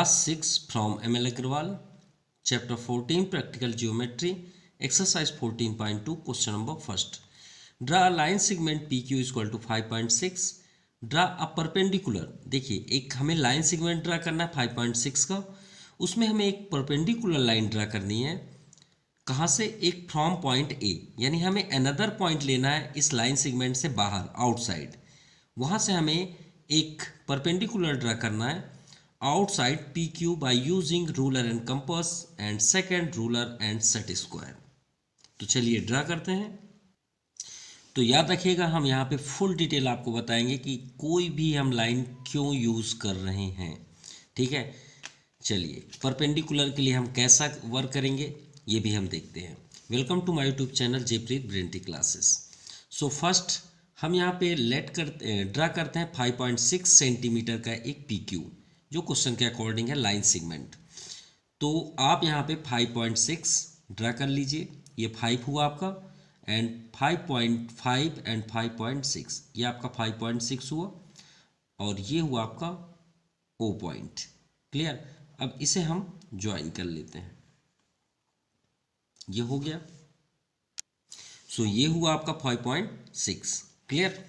Class 6 from ML Agrawal, chapter 14 practical geometry, exercise 14.2, question number first. Draw a line segment PQ is equal to 5.6. Draw a perpendicular. देखिए एक हमें line segment draw करना है 5.6 का, उसमें हमें एक परपेंडिकुलर लाइन ड्रा करनी है। कहाँ से? एक फ्रॉम पॉइंट ए, यानी हमें अनदर पॉइंट लेना है इस लाइन सेगमेंट से बाहर, आउटसाइड। वहाँ से हमें एक परपेंडिकुलर ड्रा करना है outside PQ by using ruler and compass and second ruler and set square। तो चलिए ड्रा करते हैं। तो याद रखिएगा हम यहाँ पे फुल डिटेल आपको बताएंगे कि कोई भी हम लाइन क्यों यूज़ कर रहे हैं, ठीक है। चलिए परपेंडिकुलर के लिए हम कैसा वर्क करेंगे ये भी हम देखते हैं। Welcome to my YouTube channel Jaipreet ब्रेंटी क्लासेस। सो फर्स्ट हम यहाँ पे ड्रा करते हैं 5.6 सेंटीमीटर का एक PQ, जो क्वेश्चन के अकॉर्डिंग है लाइन सेगमेंट। तो आप यहाँ पे 5.6 ड्रा कर लीजिए, ये 5 हुआ आपका, एंड 5.5 एंड 5.6, ये आपका 5.6 हुआ, और ये हुआ आपका O पॉइंट। क्लियर? अब इसे हम ज्वाइन कर लेते हैं, ये हो गया। सो ये हुआ आपका 5.6। क्लियर?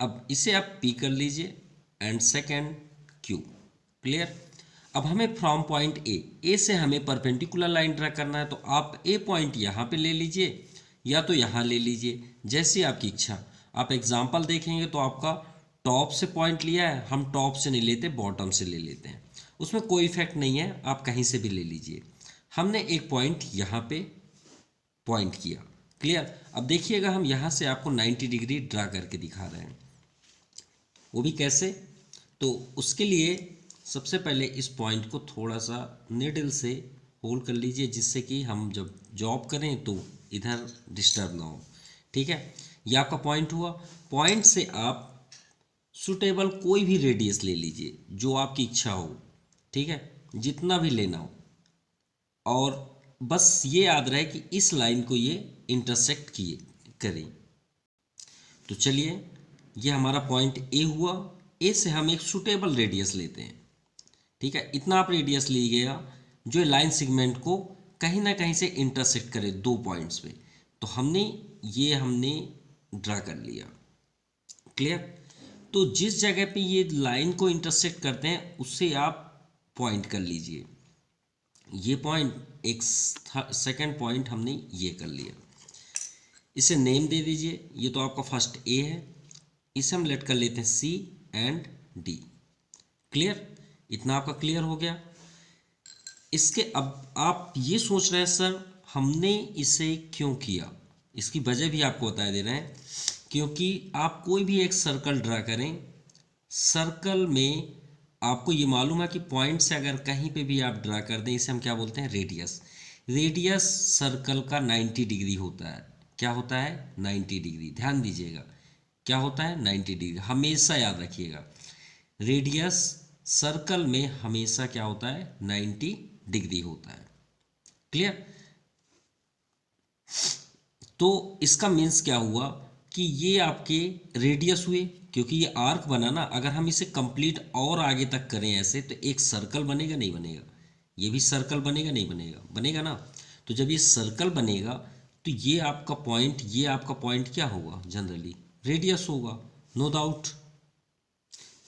अब इसे आप P कर लीजिए एंड सेकेंड Q। क्लियर? अब हमें फ्रॉम पॉइंट ए से हमें परपेंडिकुलर लाइन ड्रा करना है, तो आप ए पॉइंट यहाँ पे ले लीजिए या तो यहाँ ले लीजिए, जैसी आपकी इच्छा। आप एग्जांपल देखेंगे तो आपका टॉप से पॉइंट लिया है, हम टॉप से नहीं लेते, बॉटम से ले लेते हैं, उसमें कोई इफेक्ट नहीं है, आप कहीं से भी ले लीजिए। हमने एक पॉइंट यहाँ पे पॉइंट किया। क्लियर? अब देखिएगा हम यहाँ से आपको 90 डिग्री ड्रा करके दिखा रहे हैं, वो भी कैसे? तो उसके लिए सबसे पहले इस पॉइंट को थोड़ा सा निडल से होल्ड कर लीजिए, जिससे कि हम जब जॉब करें तो इधर डिस्टर्ब ना हो। ठीक है, ये आपका पॉइंट हुआ। पॉइंट से आप सुटेबल कोई भी रेडियस ले लीजिए जो आपकी इच्छा हो, ठीक है, जितना भी लेना हो, और बस ये याद रहे कि इस लाइन को ये इंटरसेक्ट किए करें। तो चलिए ये हमारा पॉइंट ए हुआ। ए से हम एक सुटेबल रेडियस लेते हैं, ठीक है, इतना आप रेडियस लीजिएगा जो लाइन सेगमेंट को कहीं ना कहीं से इंटरसेक्ट करे दो पॉइंट्स पे। तो हमने ड्रा कर लिया। क्लियर? तो जिस जगह पे ये लाइन को इंटरसेक्ट करते हैं उससे आप पॉइंट कर लीजिए। ये पॉइंट एक सेकंड पॉइंट हमने ये कर लिया, इसे नेम दे दीजिए। ये तो आपका फर्स्ट ए है, इसे हम लेट कर लेते हैं सी एंड डी। क्लियर? इतना आपका क्लियर हो गया। इसके अब आप ये सोच रहे हैं सर हमने इसे क्यों किया, इसकी वजह भी आपको बता दे रहे हैं। क्योंकि आप कोई भी एक सर्कल ड्रा करें, सर्कल में आपको ये मालूम है कि पॉइंट से अगर कहीं पे भी आप ड्रा कर दें, इसे हम क्या बोलते हैं? रेडियस। रेडियस सर्कल का 90 डिग्री होता है। क्या होता है? 90 डिग्री। ध्यान दीजिएगा, क्या होता है? 90 डिग्री। हमेशा याद रखिएगा, रेडियस सर्कल में हमेशा क्या होता है? 90 डिग्री होता है। क्लियर? तो इसका मीन्स क्या हुआ कि ये आपके रेडियस हुए, क्योंकि ये आर्क बना ना। अगर हम इसे कंप्लीट और आगे तक करें ऐसे, तो एक सर्कल बनेगा नहीं बनेगा? ये भी सर्कल बनेगा नहीं बनेगा? बनेगा ना। तो जब ये सर्कल बनेगा तो ये आपका पॉइंट क्या होगा? जनरली रेडियस होगा, नो डाउट।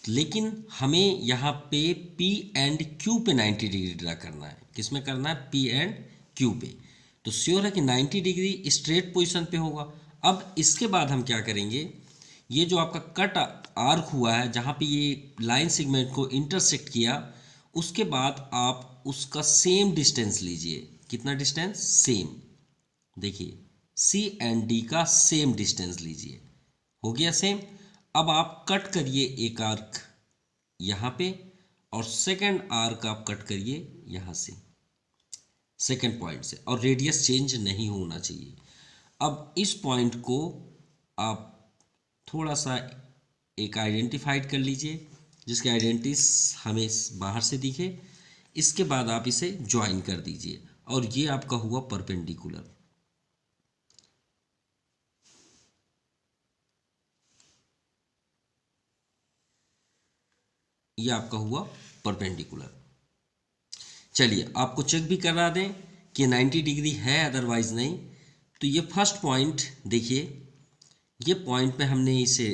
लेकिन हमें यहाँ पे P एंड Q पे 90 डिग्री ड्रा करना है। किस में करना है? P एंड Q पे। तो श्योर है कि 90 डिग्री स्ट्रेट पोजीशन पे होगा। अब इसके बाद हम क्या करेंगे, ये जो आपका कट आर्क हुआ है जहाँ पे ये लाइन सेगमेंट को इंटरसेक्ट किया, उसके बाद आप उसका सेम डिस्टेंस लीजिए। कितना डिस्टेंस? सेम। देखिए C एंड D का सेम डिस्टेंस लीजिए, हो गया सेम। अब आप कट करिए एक आर्क यहाँ पे, और सेकंड आर्क आप कट करिए यहाँ से, सेकंड पॉइंट से, और रेडियस चेंज नहीं होना चाहिए। अब इस पॉइंट को आप थोड़ा सा एक आइडेंटिफाइड कर लीजिए, जिसके आइडेंटिटीज हमें बाहर से दिखे। इसके बाद आप इसे ज्वाइन कर दीजिए, और ये आपका हुआ परपेंडिकुलर। ये आपका हुआ परपेंडिकुलर। चलिए आपको चेक भी करा दें कि 90 डिग्री है, अदरवाइज नहीं। तो ये फर्स्ट पॉइंट देखिए, ये पॉइंट पे हमने इसे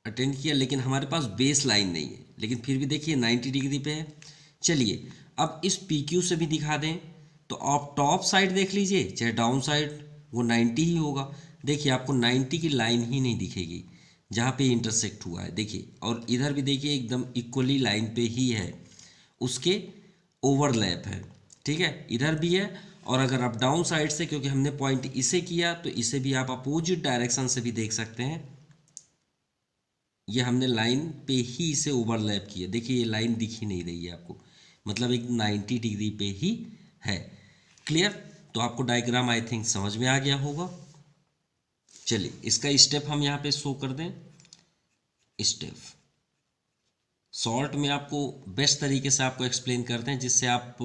अटेंड किया, लेकिन हमारे पास बेस लाइन नहीं है, लेकिन फिर भी देखिए 90 डिग्री पे है। चलिए अब इस PQ से भी दिखा दें, तो आप टॉप साइड देख लीजिए चाहे डाउन साइड, वो 90 ही होगा। देखिए आपको 90 की लाइन ही नहीं दिखेगी जहाँ पे इंटरसेक्ट हुआ है, देखिए। और इधर भी देखिए एकदम इक्वली लाइन पे ही है, उसके ओवरलैप है, ठीक है, इधर भी है। और अगर आप डाउन साइड से, क्योंकि हमने पॉइंट इसे किया, तो इसे भी आप अपोजिट डायरेक्शन से भी देख सकते हैं। ये हमने लाइन पे ही इसे ओवरलैप किया, देखिए ये लाइन दिख ही नहीं रही है आपको, मतलब एक 90 डिग्री पे ही है। क्लियर? तो आपको डायग्राम आई थिंक समझ में आ गया होगा। चलिए इसका स्टेप हम यहाँ पे शो कर दें। स्टेप शॉर्ट में आपको बेस्ट तरीके से आपको एक्सप्लेन करते हैं, जिससे आप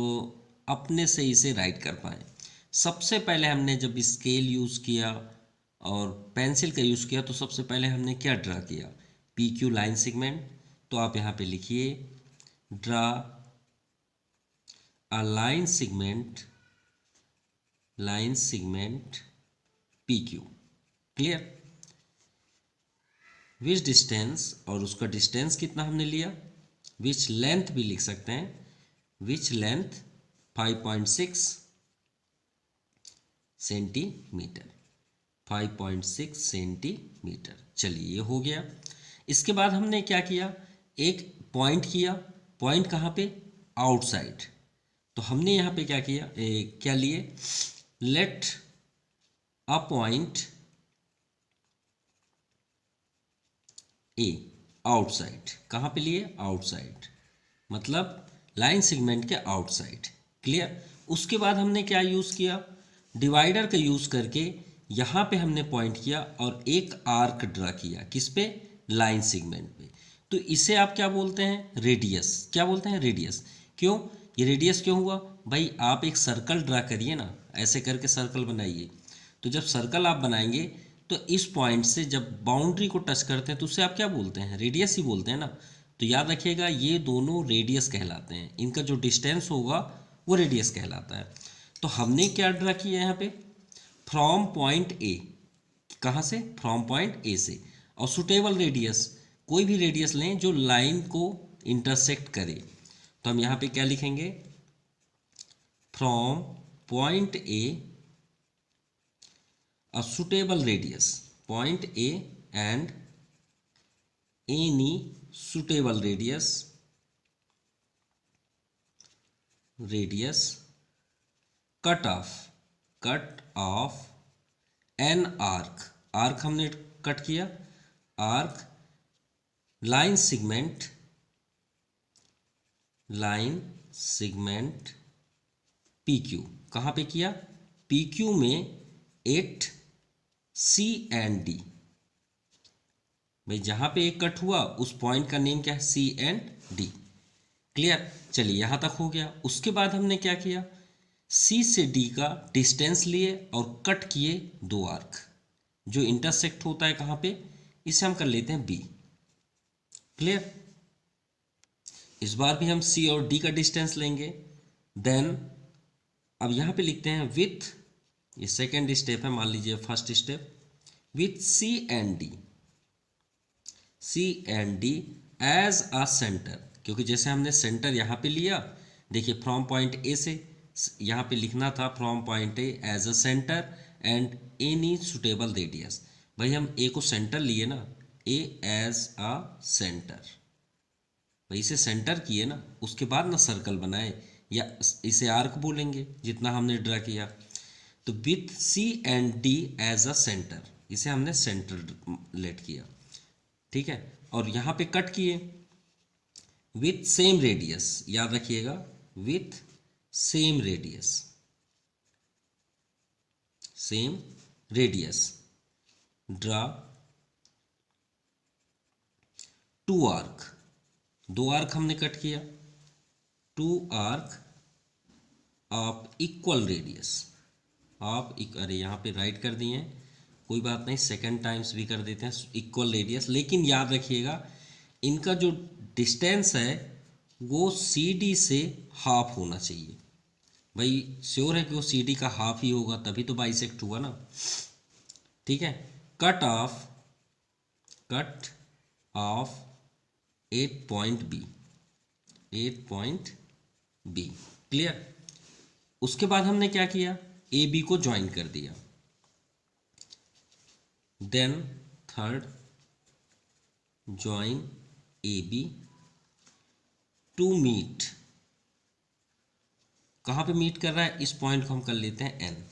अपने से इसे राइट कर पाएँ। सबसे पहले हमने जब स्केल यूज़ किया और पेंसिल का यूज़ किया, तो सबसे पहले हमने क्या ड्रा किया, PQ लाइन सेगमेंट। तो आप यहाँ पे लिखिए draw a line segment PQ। Clear? Which distance, और उसका डिस्टेंस कितना हमने लिया, विच लेंथ भी लिख सकते हैं, विच लेंथ 5.6 सेंटीमीटर, 5.6 सेंटीमीटर। चलिए ये हो गया। इसके बाद हमने क्या किया, एक पॉइंट किया। पॉइंट कहाँ पे, आउटसाइड। तो हमने यहाँ पे क्या किया, क्या लिए, let a point A outside. कहाँ पे लिए, आउटसाइड, मतलब लाइन सेगमेंट के आउटसाइड। क्लियर? उसके बाद हमने क्या यूज़ किया, डिवाइडर का यूज़ करके यहाँ पे हमने पॉइंट किया और एक आर्क ड्रा किया, किस पे, लाइन सेगमेंट पे। तो इसे आप क्या बोलते हैं, रेडियस। क्या बोलते हैं, रेडियस। क्यों, ये रेडियस क्यों हुआ भाई, आप एक सर्कल ड्रा करिए ना, ऐसे करके सर्कल बनाइए। तो जब सर्कल आप बनाएंगे, तो इस पॉइंट से जब बाउंड्री को टच करते हैं, तो उससे आप क्या बोलते हैं, रेडियस ही बोलते हैं ना। तो याद रखिएगा ये दोनों रेडियस कहलाते हैं, इनका जो डिस्टेंस होगा वो रेडियस कहलाता है। तो हमने क्या ड्रा किया यहाँ पे, फ्रॉम पॉइंट ए, कहाँ से, फ्रॉम पॉइंट ए से, और सुटेबल रेडियस, कोई भी रेडियस लें जो लाइन को इंटरसेक्ट करे। तो हम यहाँ पे क्या लिखेंगे, from point A a suitable radius, point A and any suitable radius cut off an arc, हमने कट किया, आर्क लाइन सेगमेंट PQ। कहाँ पे किया, PQ में एट C एंड D। भाई जहाँ पे एक कट हुआ उस पॉइंट का नेम क्या है, C एंड D। क्लियर? चलिए यहाँ तक हो गया। उसके बाद हमने क्या किया, C से D का डिस्टेंस लिए और कट किए दो आर्क, जो इंटरसेक्ट होता है कहाँ पे, इसे हम कर लेते हैं B। क्लियर? इस बार भी हम C और D का डिस्टेंस लेंगे। देन अब यहाँ पे लिखते हैं विथ, ये सेकेंड स्टेप है, मान लीजिए first step, with C and D as a centre. क्योंकि जैसे हमने सेंटर यहाँ पे लिया, देखिए फ्रॉम पॉइंट ए से, यहाँ पे लिखना था from point A as a centre and any suitable radius. भाई हम ए को सेंटर लिए ना, ए एज अ सेंटर, भाई इसे सेंटर किए ना, उसके बाद ना सर्कल बनाए, या इसे आर्क बोलेंगे जितना हमने ड्रा किया। तो with C and D as a centre, इसे हमने सेंटर लेट किया, ठीक है। और यहाँ पे कट किए विथ सेम रेडियस, याद रखिएगा, with same radius draw two arc, दो आर्क हमने कट किया, two arc of equal radius, अरे यहाँ पे राइट कर दिए हैं, कोई बात नहीं, सेकेंड टाइम्स भी कर देते हैं, इक्वल रेडियस। लेकिन याद रखिएगा इनका जो डिस्टेंस है वो CD से हाफ होना चाहिए, भाई श्योर है कि वो सी डी का हाफ ही होगा, तभी तो बाइसेक्ट हुआ ना। ठीक है, cut off 8 point B. Clear. उसके बाद हमने क्या किया, ए बी को ज्वाइन कर दिया। Then third, join A B to meet. कहाँ पे मीट कर रहा है, इस पॉइंट को हम कर लेते हैं N.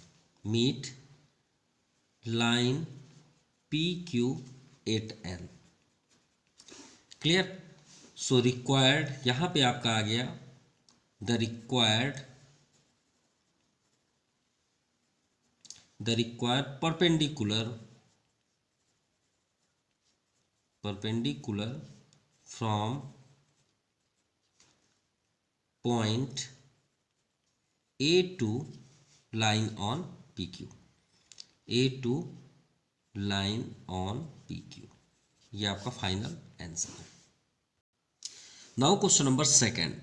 Meet line P Q at N. Clear. So required, यहां पे आपका आ गया the required perpendicular from point A to line on PQ, A to line on PQ। ये आपका फाइनल आंसर है। Now question number second,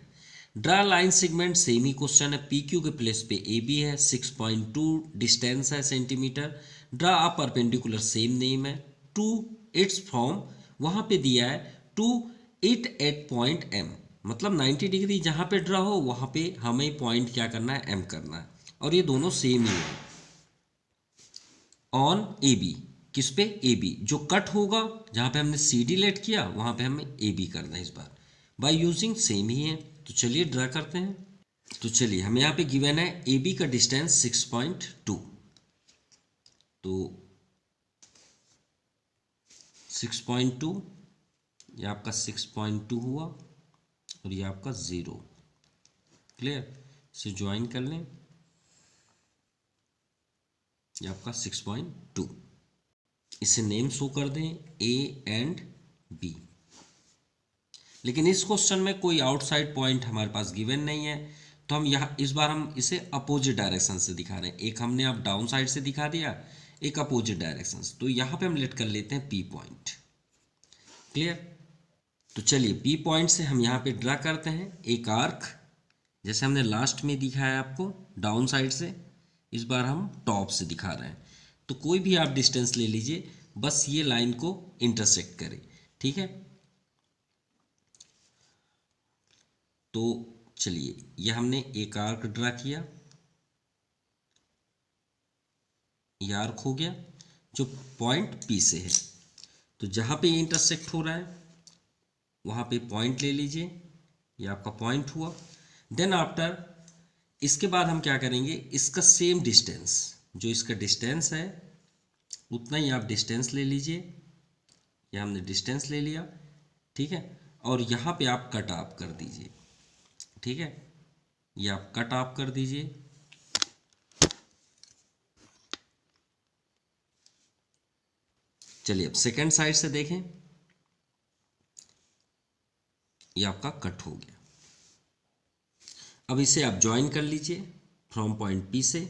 draw line segment. Semi question है, PQ के प्लेस पे AB है, 6.2 डिस्टेंस है centimetre. Draw a perpendicular, same name है, to its from, वहां पे दिया है to it at point M, मतलब 90 डिग्री जहां पे ड्रा हो वहां पे हमें पॉइंट क्या करना है, M करना है, और ये दोनों सेम ही है। ऑन AB, किस पे, AB, जो कट होगा जहां पे हमने CD लेट किया वहां पे हमें AB करना है इस बार, बाय यूजिंग सेम ही है। तो चलिए ड्रा करते हैं। तो चलिए हमें यहाँ पे गिवन है AB का डिस्टेंस 6.2, तो 6.2, ये आपका 6.2 हुआ और ये आपका 0। क्लियर। इसे ज्वाइन कर लें, ये आपका 6.2। इसे नेम शो कर दें A एंड B। लेकिन इस क्वेश्चन में कोई आउटसाइड पॉइंट हमारे पास गिवन नहीं है, तो हम यहाँ इस बार हम इसे अपोजिट डायरेक्शन से दिखा रहे हैं। एक हमने अब डाउन साइड से दिखा दिया, एक अपोजिट डायरेक्शन से। तो यहाँ पे हम लेट कर लेते हैं P पॉइंट। क्लियर। तो चलिए P पॉइंट से हम यहाँ पे ड्रा करते हैं एक आर्क, जैसे हमने लास्ट में दिखाया आपको डाउन साइड से, इस बार हम टॉप से दिखा रहे हैं। तो कोई भी आप डिस्टेंस ले लीजिए, बस ये लाइन को इंटरसेक्ट करे। ठीक है, तो चलिए ये हमने एक आर्क ड्रा किया, ये आर्क हो गया जो पॉइंट P से है। तो जहां पे ये इंटरसेक्ट हो रहा है वहां पे पॉइंट ले लीजिए, ये आपका पॉइंट हुआ। देन आफ्टर, इसके बाद हम क्या करेंगे, इसका सेम डिस्टेंस, जो इसका डिस्टेंस है उतना ही आप डिस्टेंस ले लीजिए, ये हमने डिस्टेंस ले लिया। ठीक है, और यहाँ पे आप कट ऑफ कर दीजिए। ठीक है, ये आप कट ऑफ कर दीजिए। चलिए अब सेकेंड साइड से देखें, ये आपका कट हो गया। अब इसे आप ज्वाइन कर लीजिए फ्रॉम पॉइंट P से।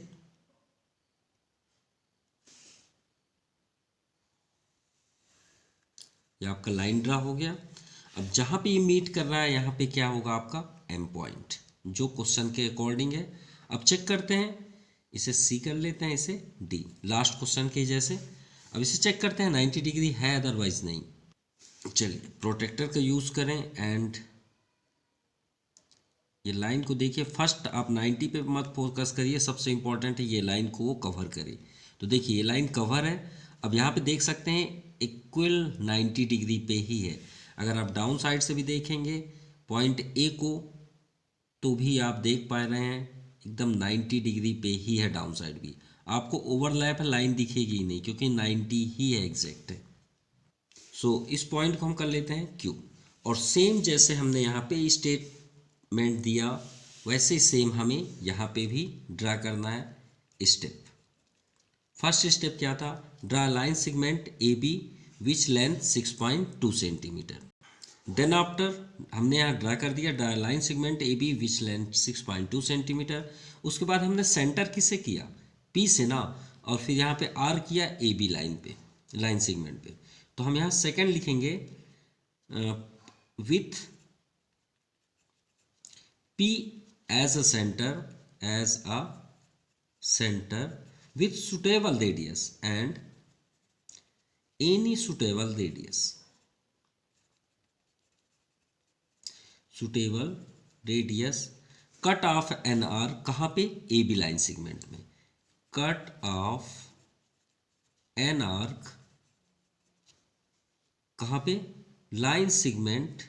ये आपका लाइन ड्रा हो गया। अब जहां पे ये मीट कर रहा है यहाँ पे क्या होगा आपका M पॉइंट, जो क्वेश्चन के अकॉर्डिंग है। अब चेक करते हैं, इसे C कर लेते हैं, इसे D, लास्ट क्वेश्चन के जैसे। अब इसे चेक करते हैं 90 डिग्री है, अदरवाइज नहीं। चलिए प्रोटेक्टर का यूज करें एंड ये लाइन को देखिए। फर्स्ट आप 90 पे मत फोकस करिए, सबसे इंपॉर्टेंट है ये लाइन को वो कवर करे। तो देखिए ये लाइन कवर है। अब यहाँ पे देख सकते हैं इक्वल 90 डिग्री पे ही है। अगर आप डाउन साइड से भी देखेंगे पॉइंट A को, तो भी आप देख पा रहे हैं एकदम 90 डिग्री पे ही है। डाउन साइड भी आपको ओवरलैप लाइन दिखेगी ही नहीं, क्योंकि 90 ही है एग्जैक्ट है। सो इस पॉइंट को हम कर लेते हैं Q। और सेम जैसे हमने यहाँ पे स्टेटमेंट दिया, वैसे ही सेम हमें यहाँ पे भी ड्रा करना है स्टेप। फर्स्ट स्टेप क्या था, ड्रा लाइन सेगमेंट AB विच लेंथ 6.2 सेंटीमीटर। देन आफ्टर हमने यहाँ ड्रा कर दिया ड्रा लाइन सेगमेंट AB विच लेंथ 6.2 सेंटीमीटर। उसके बाद हमने सेंटर किसे किया, P से ना, और फिर यहाँ पे R किया AB लाइन पे, लाइन सेगमेंट पे। तो हम यहाँ सेकेंड लिखेंगे with P as a centre as a center with suitable radius and any suitable radius cut off an arc कहाँ पे, ए बी लाइन सेगमेंट में, कट ऑफ एन आर्क कहाँ पे, लाइन सेगमेंट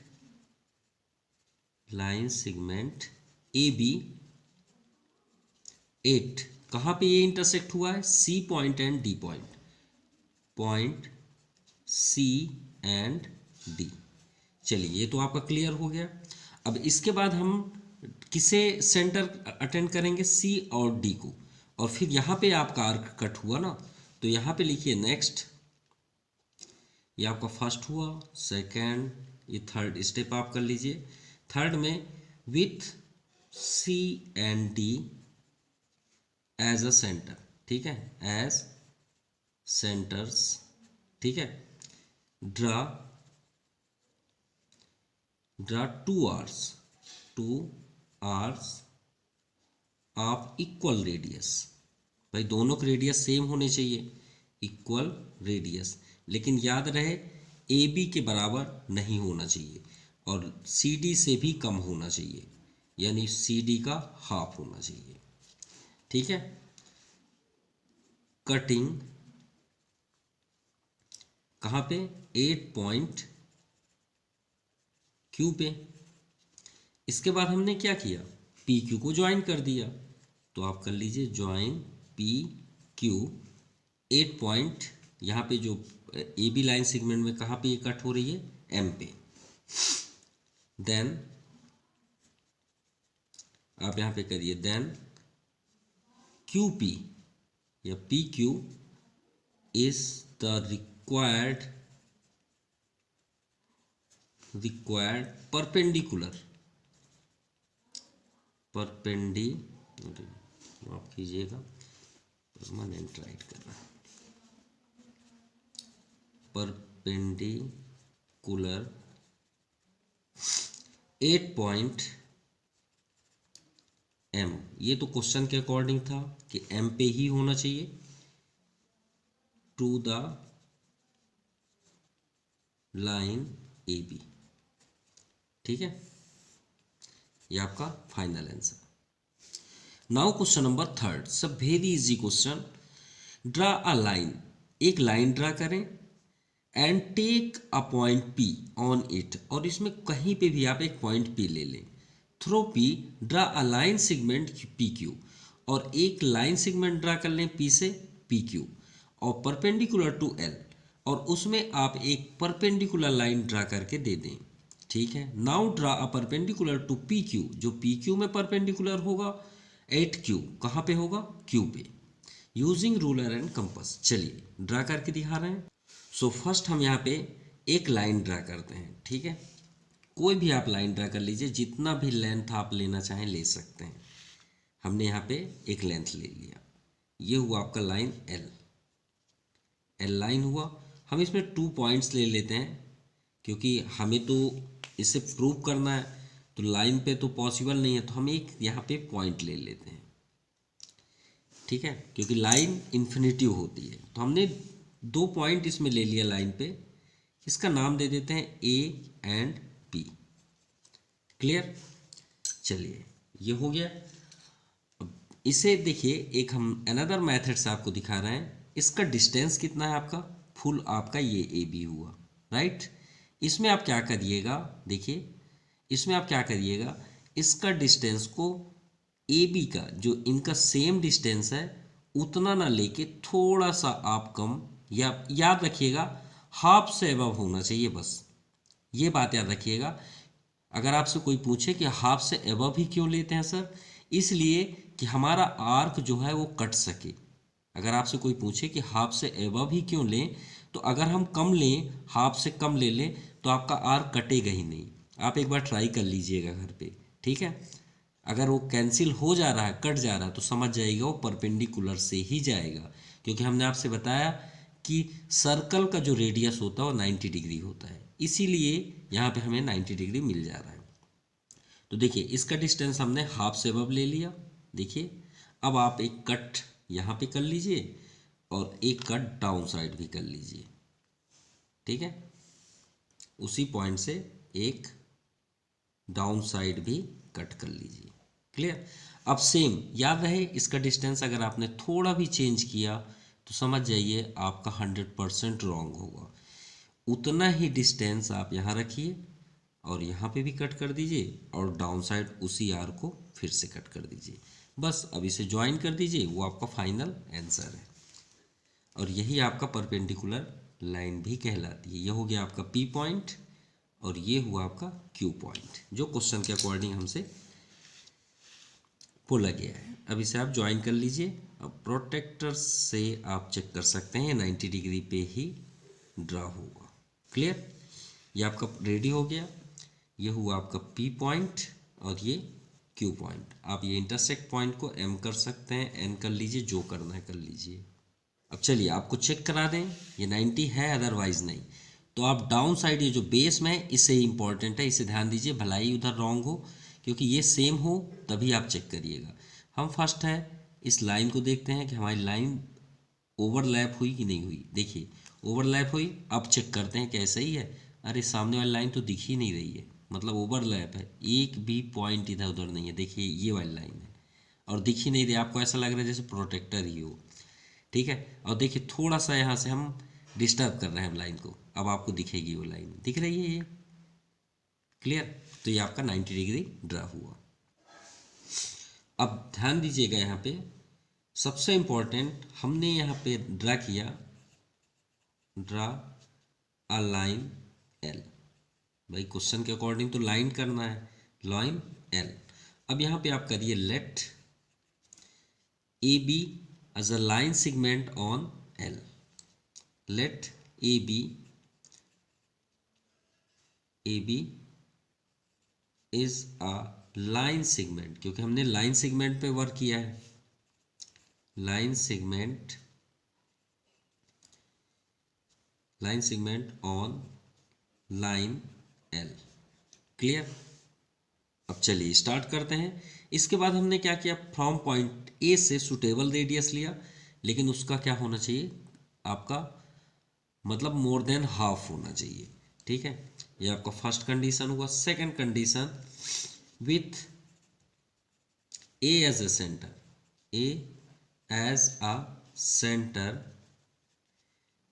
ए बी 8 कहाँ पे ये intersect हुआ है, C point and D point C and D. चलिए ये तो आपका क्लियर हो गया। अब इसके बाद हम किसे सेंटर अटेंड करेंगे, सी और डी को, और फिर यहाँ पे आपका आर्क कट हुआ ना, तो यहाँ पे लिखिए नेक्स्ट, ये आपका फर्स्ट हुआ, सेकंड, ये थर्ड स्टेप आप कर लीजिए। थर्ड में with C and D as a centre, ठीक है, एज सेंटर्स, ठीक है, draw two arcs of equal radius. भाई दोनों के रेडियस सेम होने चाहिए, इक्वल रेडियस, लेकिन याद रहे ए बी के बराबर नहीं होना चाहिए और सी डी से भी कम होना चाहिए, यानी सी डी का हाफ होना चाहिए, ठीक है। कटिंग कहाँ पे, 8 पॉइंट क्यू पे। इसके बाद हमने क्या किया, पी क्यू को ज्वाइन कर दिया, तो आप कर लीजिए ज्वाइन पी क्यू 8 पॉइंट, यहाँ पे जो ए बी लाइन सेगमेंट में कहाँ पे ये कट हो रही है, एम पे। देन आप यहाँ पे करिए, देन क्यू पी या P Q is the required perpendicular माफ कीजिएगा, परमानेंट राइट कर रहा है, परपेंडिकुलर 8 पॉइंट एम। ये तो क्वेश्चन के अकॉर्डिंग था कि एम पे ही होना चाहिए, to the line A B, ठीक है, ये आपका final answer. Now question number third, सब very easy question. Draw a line, एक लाइन ड्रा करें, and take a point P on it, और इसमें कहीं पे भी आप एक पॉइंट पी ले लें। Through P draw a line segment P Q, और एक लाइन सेगमेंट ड्रा कर लें पी से पी क्यू, और परपेंडिकुलर टू एल, और उसमें आप एक परपेंडिकुलर लाइन ड्रा करके दे दें, ठीक है। Now draw a perpendicular to P Q, जो पी क्यू में परपेंडिकुलर होगा, एट क्यू कहाँ पे होगा, क्यू पे, यूजिंग रूलर एंड कंपास। चलिए ड्रा करके दिखा रहे हैं। सो फर्स्ट हम यहाँ पे एक लाइन ड्रा करते हैं, ठीक है, कोई भी आप लाइन ड्रा कर लीजिए, जितना भी लेंथ आप लेना चाहें ले सकते हैं। हमने यहाँ पे एक लेंथ ले लिया, ये हुआ आपका लाइन एल लाइन हुआ। हम इसमें 2 पॉइंट्स ले लेते हैं, क्योंकि हमें तो इसे प्रूव करना है, तो लाइन पे तो पॉसिबल नहीं है, तो हम एक यहाँ पे पॉइंट ले लेते हैं, ठीक है, क्योंकि लाइन इन्फिनिटिव होती है। तो हमने 2 पॉइंट इसमें ले लिया लाइन पे, इसका नाम दे देते हैं ए एंड पी। क्लियर, चलिए ये हो गया। अब इसे देखिए, एक हम अनदर मेथड से आपको दिखा रहे हैं। इसका डिस्टेंस कितना है आपका, फुल आपका ये ए बी हुआ, राइट। इसमें आप क्या करिएगा, देखिए इसमें आप क्या करिएगा, इसका डिस्टेंस को ए बी का जो इनका सेम डिस्टेंस है उतना ना लेके थोड़ा सा आप कम, या याद रखिएगा हाफ से अबव होना चाहिए, बस ये बात याद रखिएगा। अगर आपसे कोई पूछे कि हाफ से अबव ही क्यों लेते हैं सर, इसलिए कि हमारा आर्क जो है वो कट सके। अगर आपसे कोई पूछे कि हाफ से अबव ही क्यों लें, तो अगर हम कम लें, हाफ से कम ले लें, तो आपका आर्क कटेगा ही नहीं। आप एक बार ट्राई कर लीजिएगा घर पे, ठीक है। अगर वो कैंसिल हो जा रहा है, कट जा रहा है, तो समझ जाइएगा वो परपेंडिकुलर से ही जाएगा, क्योंकि हमने आपसे बताया कि सर्कल का जो रेडियस होता है वो 90 डिग्री होता है, इसीलिए यहाँ पे हमें 90 डिग्री मिल जा रहा है। तो देखिए इसका डिस्टेंस हमने हाफ से अबव ले लिया, देखिए, अब आप एक कट यहाँ पे कर लीजिए और एक कट डाउन साइड भी कर लीजिए, ठीक है। उसी पॉइंट से एक डाउन साइड भी कट कर लीजिए, क्लियर। अब सेम याद रहे, इसका डिस्टेंस अगर आपने थोड़ा भी चेंज किया तो समझ जाइए आपका 100% रॉन्ग होगा। उतना ही डिस्टेंस आप यहाँ रखिए और यहाँ पे भी कट कर दीजिए और डाउन साइड उसी आर को फिर से कट कर दीजिए। बस अब इसे ज्वाइन कर दीजिए, वो आपका फाइनल आंसर है। और यही आपका परपेंडिकुलर लाइन भी कहलाती है। ये हो गया आपका पी पॉइंट और ये हुआ आपका क्यू पॉइंट, जो क्वेश्चन के अकॉर्डिंग हमसे बोला गया है। अब इसे आप ज्वाइन कर लीजिए। अब प्रोटेक्टर से आप चेक कर सकते हैं 90 डिग्री पे ही ड्रा होगा, क्लियर। ये आपका रेडी हो गया। ये हुआ आपका पी पॉइंट और ये क्यू पॉइंट। आप ये इंटरसेक्ट पॉइंट को एम कर सकते हैं, एन कर लीजिए, जो करना है कर लीजिए। अब चलिए आपको चेक करा दें, ये 90 है अदरवाइज नहीं। तो आप डाउन साइड ये जो बेस में है इससे इंपॉर्टेंट है, इसे ध्यान दीजिए, भलाई उधर रॉन्ग हो, क्योंकि ये सेम हो तभी आप चेक करिएगा। हम फर्स्ट है इस लाइन को देखते हैं कि हमारी लाइन ओवरलैप हुई कि नहीं हुई। देखिए ओवरलैप हुई। अब चेक करते हैं क्या सही है। अरे सामने वाली लाइन तो दिख ही नहीं रही है, मतलब ओवरलैप है, एक भी पॉइंट इधर उधर नहीं है। देखिए ये वाली लाइन है और दिख ही नहीं रही, आपको ऐसा लग रहा है जैसे प्रोटेक्टर ही हो, ठीक है। और देखिए थोड़ा सा यहाँ से हम डिस्टर्ब कर रहे हैं लाइन को, अब आपको दिखेगी वो लाइन, दिख रही है ये, क्लियर। तो ये आपका 90 डिग्री ड्रा हुआ। अब ध्यान दीजिएगा यहाँ पे सबसे इंपॉर्टेंट, हमने यहाँ पे ड्रा किया, ड्रा अ लाइन एल। भाई क्वेश्चन के अकॉर्डिंग तो लाइन करना है, लाइन एल। अब यहाँ पे आप करिए let A B as a line segment on L. Let AB is a line segment, क्योंकि हमने लाइन सेगमेंट पे वर्क किया है। Line segment on line L, clear. अब चलिए स्टार्ट करते हैं। इसके बाद हमने क्या किया, फ्रॉम पॉइंट ए से सुटेबल रेडियस लिया, लेकिन उसका क्या होना चाहिए आपका, मतलब मोर देन हाफ होना चाहिए, ठीक है। ये आपका फर्स्ट कंडीशन हुआ। Second condition, with A as a centre, A as a centre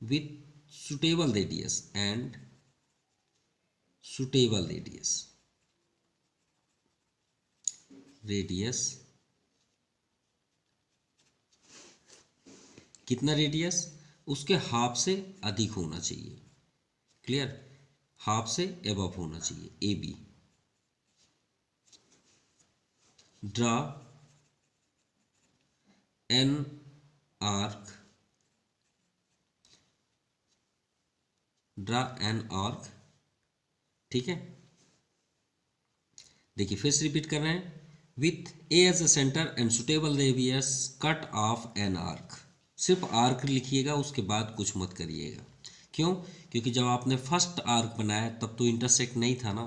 with suitable radius and suitable radius कितना रेडियस, उसके हाफ से अधिक होना चाहिए, क्लियर, हाफ से एबव होना चाहिए। A B, draw an arc, draw an arc, ठीक है। देखिए फिर से रिपीट कर रहे हैं, with A as a centre and suitable radius cut off an arc. सिर्फ आर्क लिखिएगा, उसके बाद कुछ मत करिएगा। क्यों, क्योंकि जब आपने फर्स्ट आर्क बनाया तब तो इंटरसेक्ट नहीं था ना।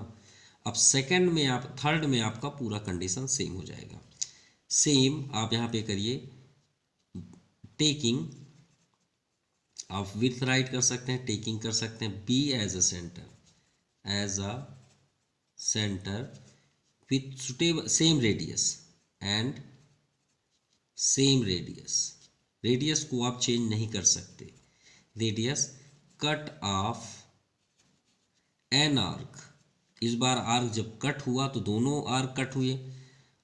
अब सेकंड में आप, थर्ड में आपका पूरा कंडीशन सेम हो जाएगा। सेम आप यहाँ पे करिए, टेकिंग, आप विथ राइट कर सकते हैं, टेकिंग कर सकते हैं, B as a centre, as a centre with suitable same radius and same radius को आप चेंज नहीं कर सकते। Radius cut off an arc, इस बार आर्क जब कट हुआ तो दोनों आर्क कट हुए।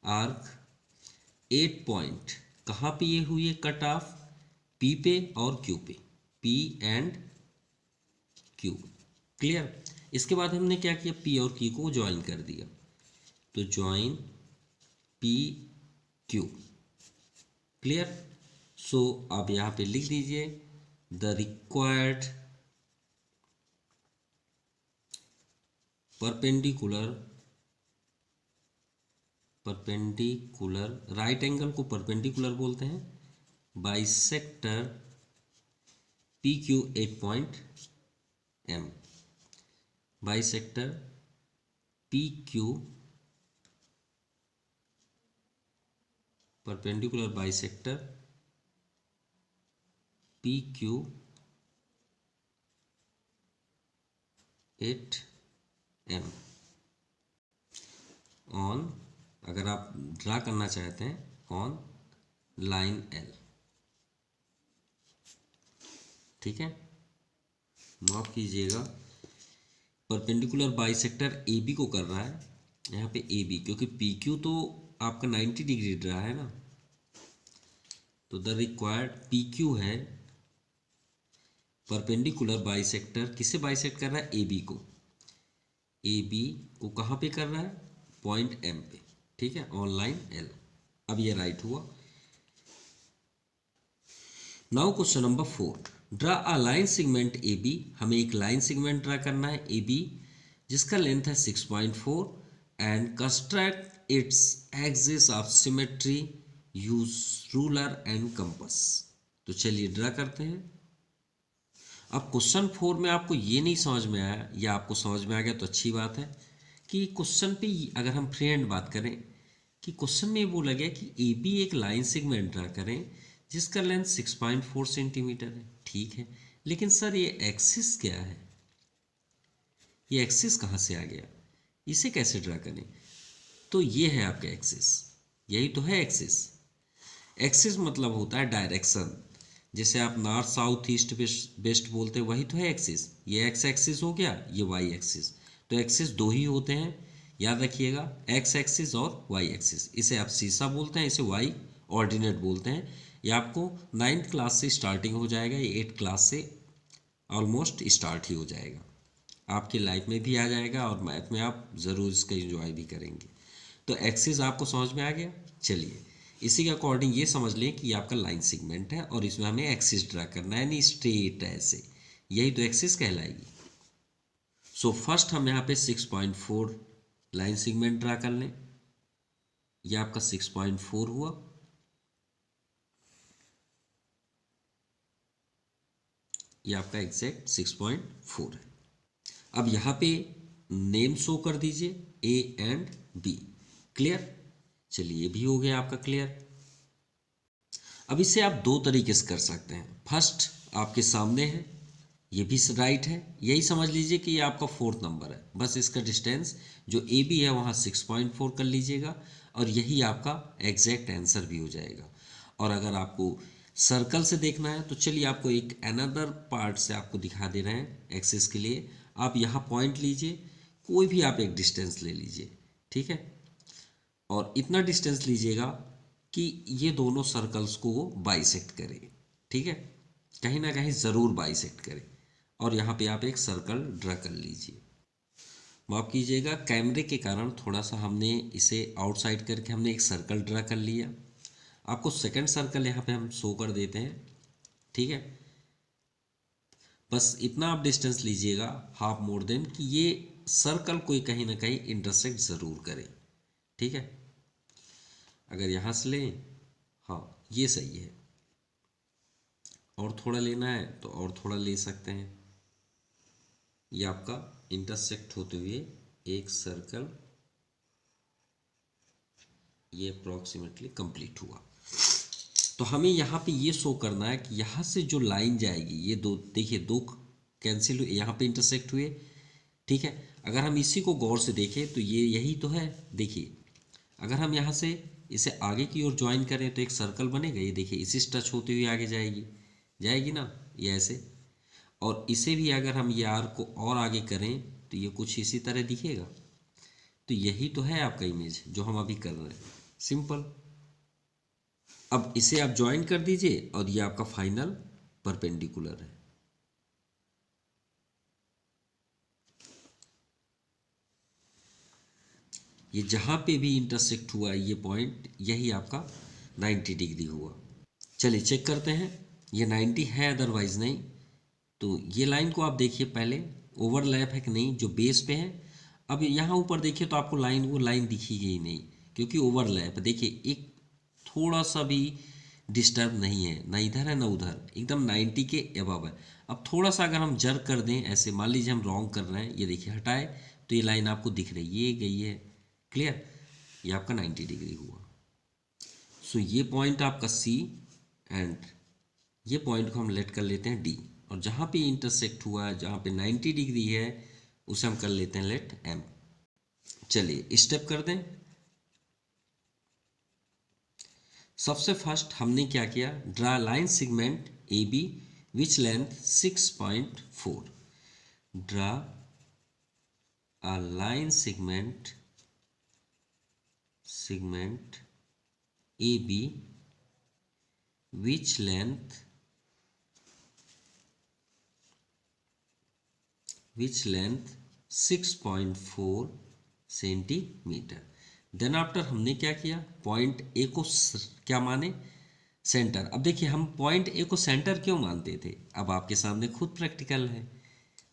आर्क 8 पॉइंट कहाँ पे ये हुई, कट ऑफ पी पे और क्यू पे, पी एंड क्यू, क्लियर। इसके बाद हमने क्या किया, पी और क्यू को ज्वाइन कर दिया, तो join P Q, clear. So आप यहाँ पे लिख दीजिए, the required perpendicular right angle को परपेंडिकुलर बोलते हैं, bisector P Q 8 point M, bisector P Q perpendicular bisector P Q at M on, अगर आप ड्रा करना चाहते हैं ऑन लाइन एल, ठीक है। माफ कीजिएगा, परपेंडिकुलर बाइसेक्टर ए बी को कर रहा है यहाँ पे ए बी, क्योंकि पी क्यू तो आपका 90 डिग्री ड्रा है ना, तो द रिक्वायर्ड पी क्यू है परपेंडिकुलर बाइसेक्टर, किसे बाइसेक्ट कर रहा है, ए बी को। ए बी को कहाँ पे कर रहा है, पॉइंट एम पे, ठीक है, ऑन लाइन एल। अब ये राइट हुआ। Now question number 4, draw a line segment A B, हमें एक लाइन सेगमेंट ड्रा करना है ए बी जिसका लेंथ है 6.4 and construct its axis of symmetry use ruler and compass. तो चलिए ड्रा करते हैं। अब क्वेश्चन 4 में आपको ये नहीं समझ में आया या आपको समझ में आ गया तो अच्छी बात है कि क्वेश्चन पे अगर हम फ्री हैंड बात करें कि क्वेश्चन में बोला गया कि ए बी एक लाइन सेगमेंट ड्रा करें जिसका लेंथ 6.4 सेंटीमीटर है, ठीक है। लेकिन सर ये एक्सिस क्या है, ये एक्सिस कहाँ से आ गया, इसे कैसे ड्रा करें। तो ये है आपका एक्सिस, यही तो है एक्सिस। एक्सिस मतलब होता है डायरेक्शन, जैसे आप नॉर्थ साउथ ईस्ट वेस्ट बोलते हैं, वही तो है एक्सिस। ये एक्स एक्सिस हो गया, ये वाई एक्सिस। तो एक्सिस दो ही होते हैं, याद रखिएगा, एक्स एक्सिस और वाई एक्सिस। इसे आप सीसा बोलते हैं, इसे वाई ऑर्डिनेट बोलते हैं। ये आपको 9th क्लास से स्टार्टिंग हो जाएगा, ये 8th क्लास से ऑलमोस्ट स्टार्ट ही हो जाएगा, आपकी लाइफ में भी आ जाएगा और मैथ में आप ज़रूर इसका एंजॉय भी करेंगे। तो एक्सिस आपको समझ में आ गया। चलिए इसी के अकॉर्डिंग ये समझ लें कि ये आपका लाइन सेगमेंट है और इसमें हमें एक्सिस ड्रा करना है, यानी स्ट्रेट ऐसे, यही तो एक्सिस कहलाएगी। सो फर्स्ट हम यहाँ पे 6.4 लाइन सेगमेंट ड्रा कर लें। ये आपका 6.4 हुआ। ये आपका एग्जैक्ट 6.4 है। अब यहाँ पे नेम शो कर दीजिए ए एंड बी, क्लियर। चलिए भी हो गया आपका क्लियर। अब इसे आप दो तरीके से कर सकते हैं। फर्स्ट आपके सामने है, ये भी राइट है, यही समझ लीजिए कि ये आपका 4th नंबर है, बस इसका डिस्टेंस जो ए बी है वहाँ 6.4 कर लीजिएगा और यही आपका एग्जैक्ट आंसर भी हो जाएगा। और अगर आपको सर्कल से देखना है तो चलिए आपको एक अनदर पार्ट से आपको दिखा दे रहे हैं एक्सिस के लिए। आप यहाँ पॉइंट लीजिए, कोई भी आप एक डिस्टेंस ले लीजिए, ठीक है, और इतना डिस्टेंस लीजिएगा कि ये दोनों सर्कल्स को वो बाइसेक्ट करे, ठीक है, कहीं ना कहीं ज़रूर बाइसेक्ट करे। और यहाँ पे आप एक सर्कल ड्रा कर लीजिए। माफ़ कीजिएगा, कैमरे के कारण थोड़ा सा हमने इसे आउटसाइड करके हमने एक सर्कल ड्रा कर लिया। आपको सेकंड सर्कल यहाँ पे हम शो कर देते हैं, ठीक है। बस इतना आप डिस्टेंस लीजिएगा, हाफ मोर देन, कि ये सर्कल कोई कहीं ना कहीं इंटरसेक्ट ज़रूर करे, ठीक है। अगर यहाँ से लें, हाँ ये सही है, और थोड़ा लेना है तो और थोड़ा ले सकते हैं। ये आपका इंटरसेक्ट होते हुए एक सर्कल ये अप्रॉक्सीमेटली कंप्लीट हुआ। तो हमें यहाँ पे ये शो करना है कि यहाँ से जो लाइन जाएगी, ये दो देखिए, दो कैंसिल हुए, यहाँ पे इंटरसेक्ट हुए, ठीक है। अगर हम इसी को गौर से देखें तो ये यही तो है, देखिए अगर हम यहाँ से इसे आगे की ओर ज्वाइन करें तो एक सर्कल बनेगा, ये देखिए इसी से टच होते हुए आगे जाएगी ना, ये ऐसे। और इसे भी अगर हम ये आर को और आगे करें तो ये कुछ इसी तरह दिखेगा। तो यही तो है आपका इमेज जो हम अभी कर रहे हैं, सिंपल। अब इसे आप ज्वाइन कर दीजिए और ये आपका फाइनल परपेंडिकुलर है। ये जहाँ पे भी इंटरसेक्ट हुआ ये पॉइंट, यही आपका 90 डिग्री हुआ। चलिए चेक करते हैं, ये 90 है, अदरवाइज नहीं। तो ये लाइन को आप देखिए पहले, ओवरलैप है कि नहीं, जो बेस पे है। अब यहाँ ऊपर देखिए तो आपको लाइन, वो लाइन दिखेगी ही नहीं क्योंकि ओवरलैप, देखिए एक थोड़ा सा भी डिस्टर्ब नहीं है, ना इधर है ना उधर, एकदम 90 के अबव है। अब थोड़ा सा अगर हम जर्क कर दें ऐसे, मान लीजिए हम रॉन्ग कर रहे हैं, ये देखिए हटाए तो ये लाइन आपको दिख रही है, ये गई है, क्लियर। ये आपका 90 डिग्री हुआ। सो ये पॉइंट आपका सी एंड ये पॉइंट को हम लेट कर लेते हैं डी, और जहाँ पे इंटरसेक्ट हुआ है, जहाँ पे 90 डिग्री है, उसे हम कर लेते हैं लेट एम। चलिए स्टेप कर दें। सबसे फर्स्ट हमने क्या किया, draw line segment A B which length 6.4। Draw a line segment A B which length 6.4 centimetre. Then after हमने क्या किया, पॉइंट ए को क्या माने, सेंटर। अब देखिए हम पॉइंट ए को सेंटर क्यों मानते थे, अब आपके सामने खुद प्रैक्टिकल है।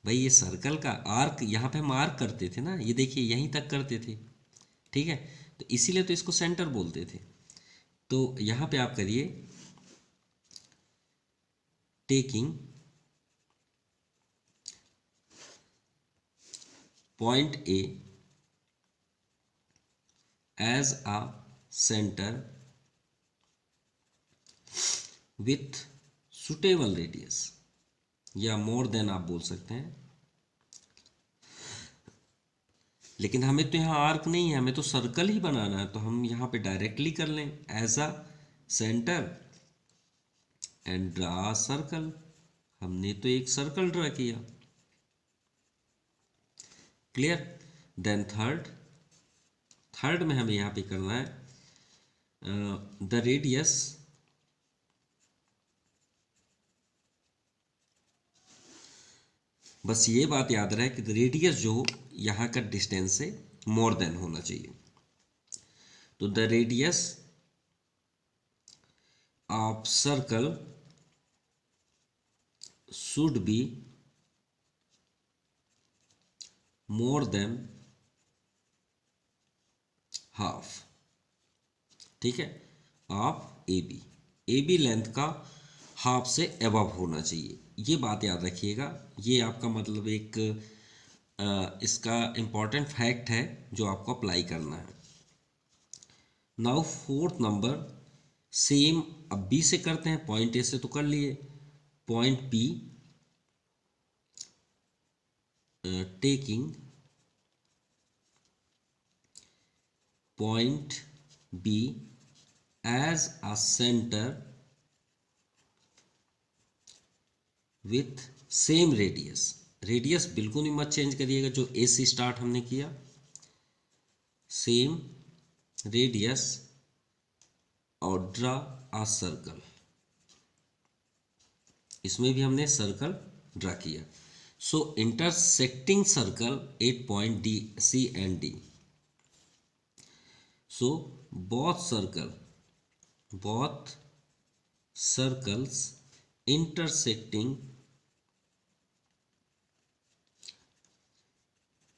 भाई ये सर्कल का आर्क, यहाँ पे हम आर्क करते थे ना, ये देखिए यहीं तक करते थे, ठीक है, तो इसीलिए तो इसको सेंटर बोलते थे। तो यहाँ पे आप करिए, taking point A as a center with suitable radius, या more than आप बोल सकते हैं, लेकिन हमें तो यहाँ आर्क नहीं है, हमें तो सर्कल ही बनाना है, तो हम यहाँ पे डायरेक्टली कर लें as a centre and draw circle. हमने तो एक सर्कल ड्रा किया, क्लियर। देन थर्ड में हमें यहाँ पे करना है द रेडियस बस ये बात याद रहे कि रेडियस जो यहाँ का डिस्टेंस से मोर देन होना चाहिए। तो the radius of circle should be more than half, ठीक है, ऑफ ए बी लेंथ का हाफ से एबव होना चाहिए। ये बात याद रखिएगा, ये आपका मतलब एक इसका इम्पॉर्टेंट फैक्ट है जो आपको अप्लाई करना है। नाउ फोर्थ नंबर, सेम अब बी से करते हैं, पॉइंट ए से तो कर लिए, point be taking point B as a center with same radius। Radius बिल्कुल नहीं मत चेंज करिएगा, जो ए से स्टार्ट हमने किया, सेम रेडियस, और ड्रा अ सर्कल। इसमें भी हमने सर्कल ड्रा किया। So intersecting circle at point D C and D. So both circles intersecting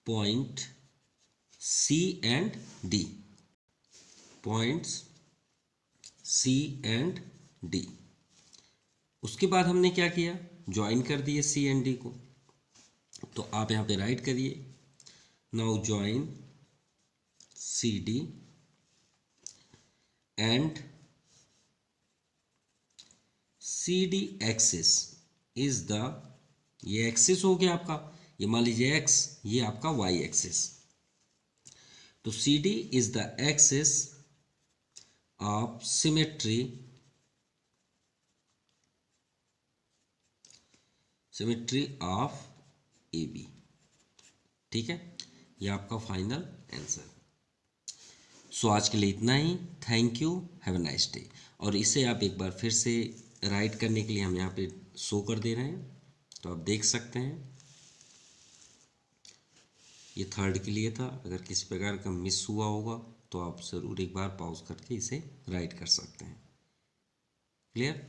point C and D, points C and D। उसके बाद हमने क्या किया, ज्वाइन कर दिए C एंड D को। तो आप यहाँ पे राइट करिए, now join CD and CD axis is the, ये एक्सिस हो गया आपका, ये मान लीजिए x, ये आपका y एक्सिस। तो CD is the axis of symmetry of AB, ठीक है, ये आपका फाइनल आंसर। सो आज के लिए इतना ही, thank you, have a nice day. और इसे आप एक बार फिर से राइट करने के लिए हम यहाँ पे शो कर दे रहे हैं, तो आप देख सकते हैं। ये थर्ड के लिए था, अगर किसी प्रकार का मिस हुआ होगा तो आप ज़रूर एक बार पॉज करके इसे राइट कर सकते हैं, clear.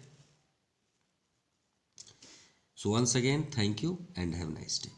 So once again thank you and have a nice day.